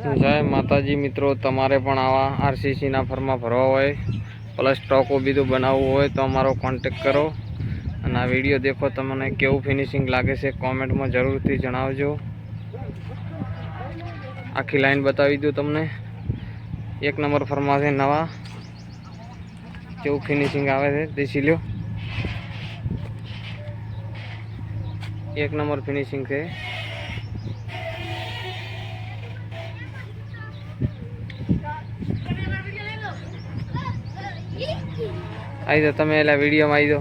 जय माताजी मित्रों, तमारे पण आवा आरसीसी ना फॉर्म भरवा होय प्लस स्टॉको बीजू बनावવું હોય तो अमारो कॉन्टेक्ट करो। અને આ વિડીયો દેખો, તમને કેવું ફિનિશિંગ લાગે છે કોમેન્ટમાં જરૂરથી જણાવજો। આખી લાઈન બતાવી દઉં તમને। એક નંબર ફર્મા છે નવા, કેવું ફિનિશિંગ આવે છે દેખી લ્યો। એક નંબર ફિનિશિંગ છે। आई दो तमे एला वीडियो में आई दो।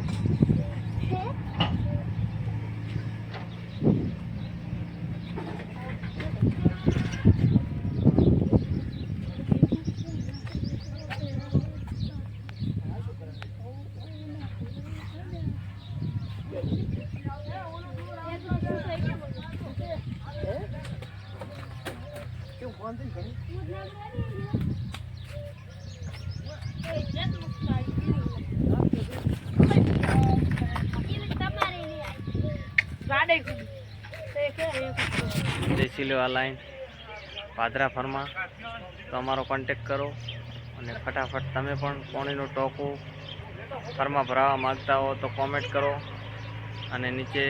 देसी लो आ लाइन पादरा फर्मा तो अमारो कॉन्टेक्ट करो और फटाफट तमे पण पाणीनो टोको फर्मा भरावा मांगता हो तो कॉमेंट करो और नीचे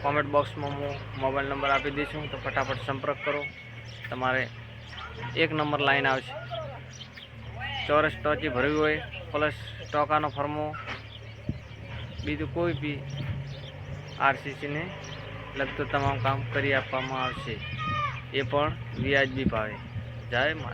कॉमेंट बॉक्स में हूँ मोबाइल नंबर आपी दीशूँ तो फटाफट संपर्क करो। तमारे एक नंबर लाइन आवशे। चौरस टोची भरवी होय प्लस टोकानो फर्मो बीजू कोई भी आरसीसी ने लगतो तमाम काम करी आपवामां आवशे, ए पण व्याजबी भावे। जय माता।